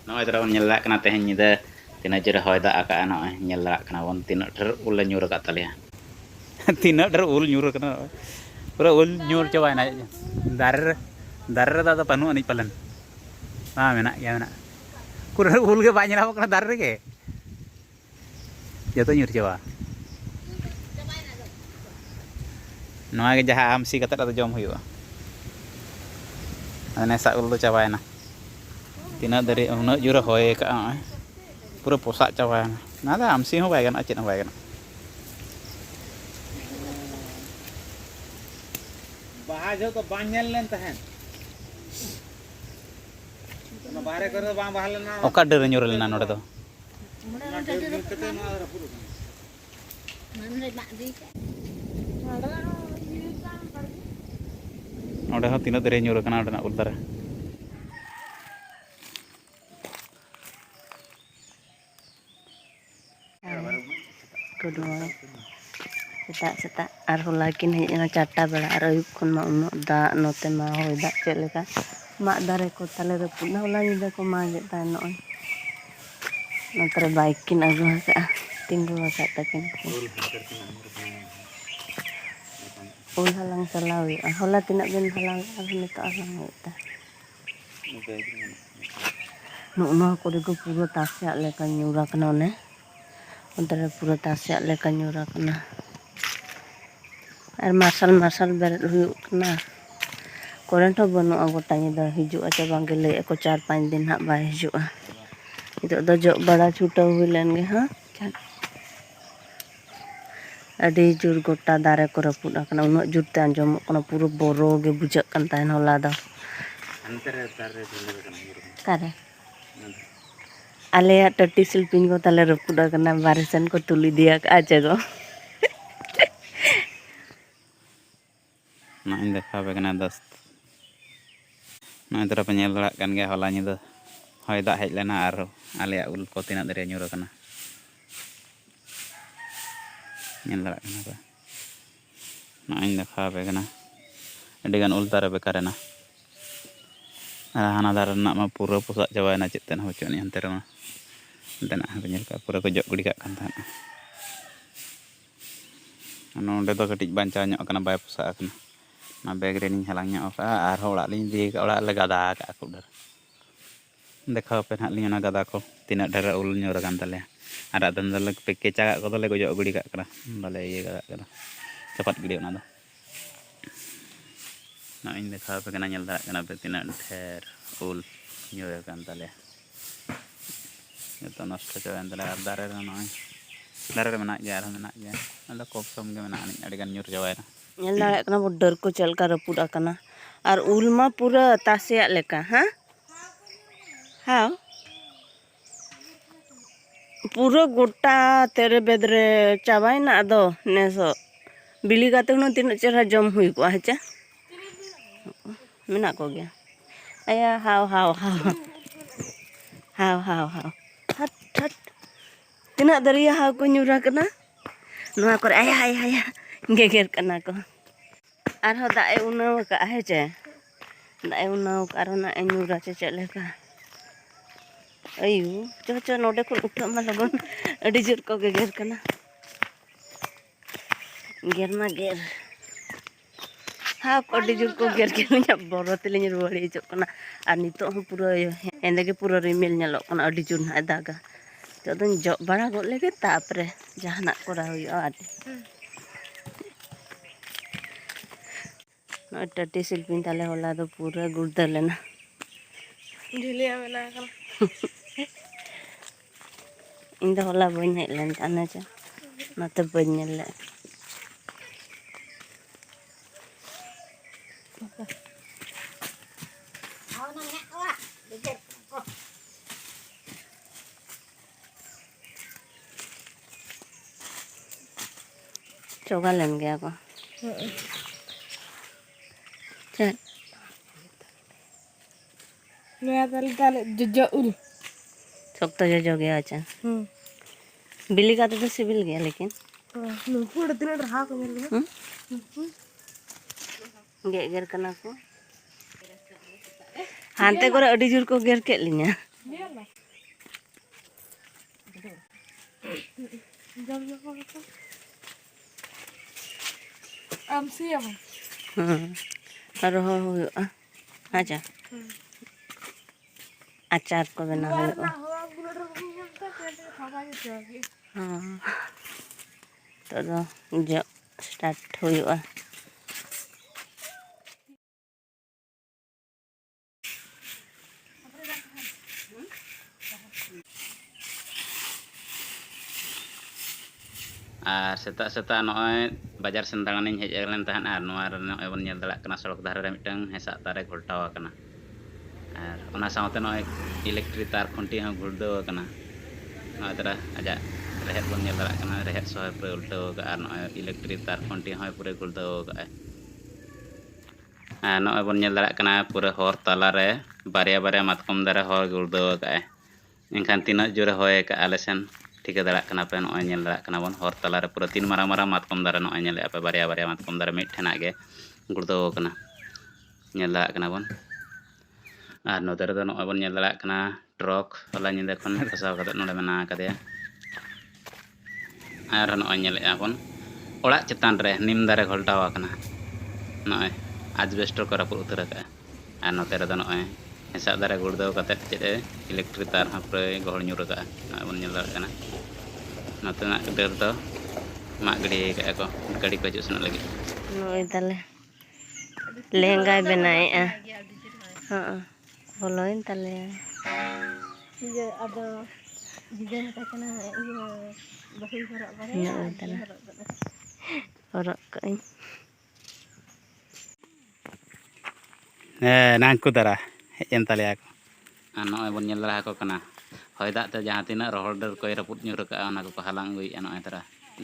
Noy tara nyel dak kana teh nyida tina jera hoy da aka noy nyel dak kana won tina der ul nyur ka talia. Tina der ul nyur kana pura ul nyur coba na dar dar da panu ani palan. Ah menak ya menak. Pura ul ge ba nyela kana dar ge. Jatuh nyur coba. Noy ge jaha amsi kata da jom huyuga. Ane sa ul do cabaina. Tina dari una jura hoy ka pura posak cabaina. Nada amsi ho bae kan acit ho bae kan. बाहर तो बांझल लेन तहन ना बाहर कर बां बाहर लेना Oka der nyur lena node do. Node ho tina der nyur kana na ul dara. Kedua setak arhol lagi nih yang cata bela arayup kon ma uno da note ma hoy da celeka mak dare ko tale reput na ulah nyida ko maget ta no nanti baikin agu ka tinggu ka takin ul halang salawi hola tinak ben halang arhol ta halang ta no ko de ko puro tasya le kan nyura kana ne antara puro tasya le kan nyura kana ar masal berat huyuk kena korent ho banu agotanya da hiju aja bangge le ko 4-5 दिन hak ba hiju itu do jok bada chuta hui len ge ha adi jur gota dare ko raput akana unok jur te anjom kono puro boro ge bujak kan tahen hola da Antara dare dulu kana nyur. kare ale tati silpin ko tale raput akana barisan ko tuli dia ka aja go Nah ini dekha bagana dost. Nah tara penyel dak kan ge hola nyida. Hoy da hej lena aro alia ul ko tina der nyur kana. Nyel dak kana ba. Nah ini dekha bagana. Adegan ul tara bekarena. Hana dar nak ma pura pusak jawa na citten ho choni antara ma. Dana penyel ka pura ko jok gudi kak kan tan. Ano onde do katik banca nyok kana bay pusak kana. Na bag re ni halang nyok ar hola lin di ka ola le gada ka aku dar. Dekha pe hak lin na gada ko tina dara ul nyur kan tale. Ada dan dal peke cagak ko tale ko jok gudi kak kana. Dale ye gada kana. Cepat gede na do. Nah ini dekha pe kana nyel dak kana pe tina ther ul nyur kan tale. Itu nasta jawa antara dare na noy. Dare menak ja ada kopsom ge menak ani adegan nyur jawa na. nyel dare kana bodor ko chel ka raput akana ar ul ma pura tasya leka ha ha pura gota tere bedre cabai na ado neso bili kate no tina cerah jom hui ko aja menak ko ge aya haw hat tina dari haw ko nyura kana noa kor aya geger kana ko arho da e unaw ka aje da e unaw karona e nyura cecek leka ayu coco node ko utak ma logon adi jur ko geger kana ger ma ger ha ko adi jur ko ger nya boro tele nyur wali jok kana ar nitok ho pura endege pura rimil nyalok kana adi jur na daga to don jok bara go lege tapre jahanak kora huyo adi no tati silpin tale hola do pura gurdalena Julia mena kan. Indah hola banyak lantan aja, nate banyak le. Coba lem gaya aku. Cek. Naya tali jojo ul. Sok to jojo gaya aja. Bili kata तो civil गया लेकिन Numpur tina raha ko mel. गेर गेर कना को हानते करे अडी जुर को गेर के लिnya Dia lah. Jam-jam apa? Siapa? Rohor huyu aja. Acar ko bena huyu. Nah, orang bulan Ramadan kan jadi hawanya jadi. Todo jo start huyu. Ar setak-setak noy bajar sentangan ini hej len tahan ar noy noy bon nyel dalak kena solok dahar mitang hesak tare goltawa kana ar ona sawte noy elektrik tar khunti ha guldo kana noy tara aja rehet bon nyel dalak kana rehet soy pure ulto ka ar noy elektrik tar khunti ha pure guldo ka noy bon nyel dalak kana pure hor talare barya matkom dare hor guldo ka engkan tina jure hoye ka alesen ठीक है दाड़ा पे नॉय nail दाड़ा कना बन हर तलारे पूरा तीन मारा मारा मातकम दारे नॉय नेल पे बारिया बारिया मातकम दारे मिट ठेना गे गुड़दो कना नेल दाड़ा कना बन आर नोते रे दो नॉय बन नेल दाड़ा कना ट्रक होला निंदे खन फसाव कते नोडे मेना कदे आर नॉय नेल बन ओड़ा चेतान रे निम दारे घोलटावा कना नॉय एजबेस्टर को रापुर उतर का आर नोते रे दो नॉय हेसा दारे गुड़दो कते चेदे इलेक्ट्रिक तार हा पूरा गहळ ᱧᱩᱨ का नॉय बन नेल दाड़ा कना नतना डर दो mak gede kayak ko gadi ko jusna lagi Noy tale lehengga benai boloin tale Iya ada juga kena iya bahu horok bare. Noy tale orok kain nangku dara hejen tale ako noy bon nyel dara ko kana hoy dak te jahan tina rohol der ko raput nyur ka ona ko halang gui noy tara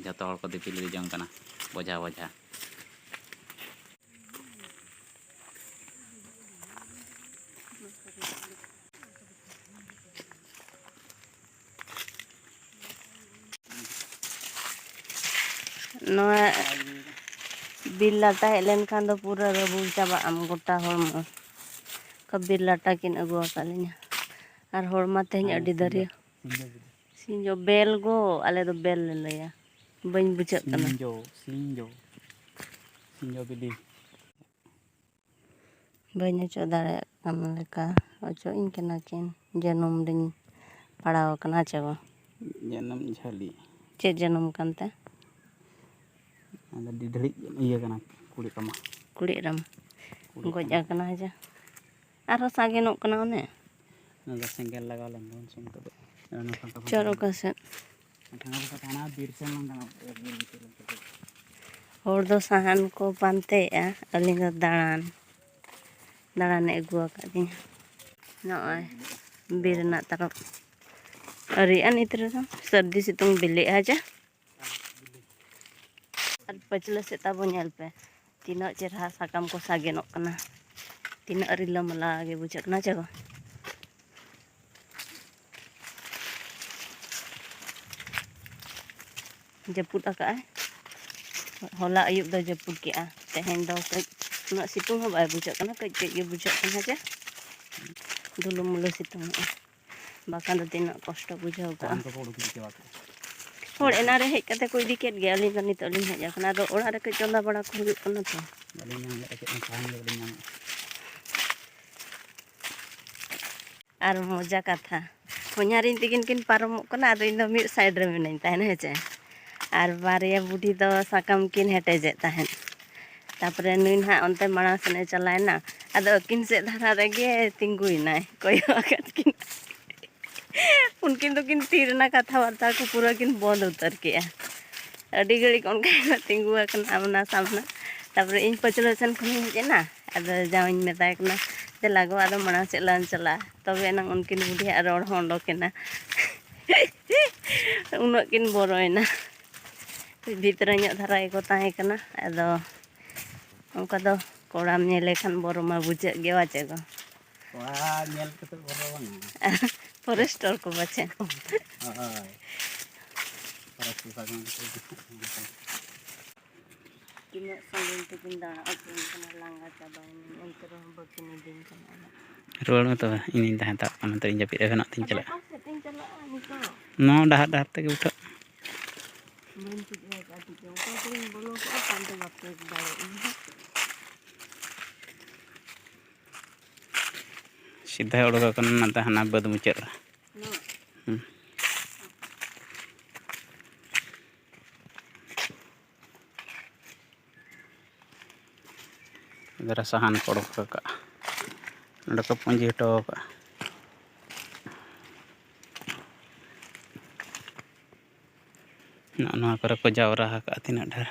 joto hol ko dipilih di jong kana boja Noy bilata helen kan do pura rabul chaba am gota hormo ka bilata kin agu akalinya ar horma tehnya adi daria sinjo bel go ale do bel le ya bañ bucak kana sinjo bili bañ oco dare am leka oco in kena kin janum din padaw kana chaba janam jali ce janum kante ada di delik iya kana kulit kama kulit ram goj akana aja aro sage nok kana one nada senggel laga len don sum to coro kaset kana ko kana bir sen lang kana hor do sahan ko pante ya aling do daran egu akadinya noy bir na tarok arian itu sardi situng beli aja ar pachla seta bonyal pe tina cerha sakam ko sage nok kana tina arila mala ge bujak na jago jeput aka hola ayub do jeput ki tehen do nak situng ha bai bujak kana kaj ge bujak kana aja dulu mulu situng bakan do tina kosto bujau ka hor enare hej kate ko idi ket ge alin kan nito alin hej akana do ora re ke chonda bada ko huyuk kana to ar moja katha honyarin tikin kin paromok kana ado ino mid side re menain tahen heche ar baria budi do sakam kin heteje tahen tapore nuin ha onte mara sene chalai na ado kin se dhara rege tingui nai koyo akat kin उनकिन तो किन तीरना कथा वार्ता को पूरा किन बंद उतर के अड़ी घड़ी कौन का तिंगु आमना सामना तापर इन पचलो सन खन हेजना अद जावइन मेताय कना ते लागो अद मना चलान चला तबे नंग उनकिन बुढ़ी रोड होंडो केना उनो किन बोरोयना भीतर ᱧᱚᱜ धारा को ताहे कना अद उनका दो कोड़ाम नेले खान बोरो मा बुझे गे वाचे को wah nyel kete boro bang forester को बचे hai para susahnya Kina sangin tikin dana aku kena langga cabain untuk bakin din kana ruang itu ini dah tak kan nanti japit ada nak tinggal Apa sih tinggal nito? no dah tegi udah Bentuk lagi adik yang kau sering bolong ke apa nanti waktu balik ini. सीधा उड़ो kan nanti hana bad mucer No. Gara sahan kodok ka nda ko punji to ka na kore ko jawra ka tina dhar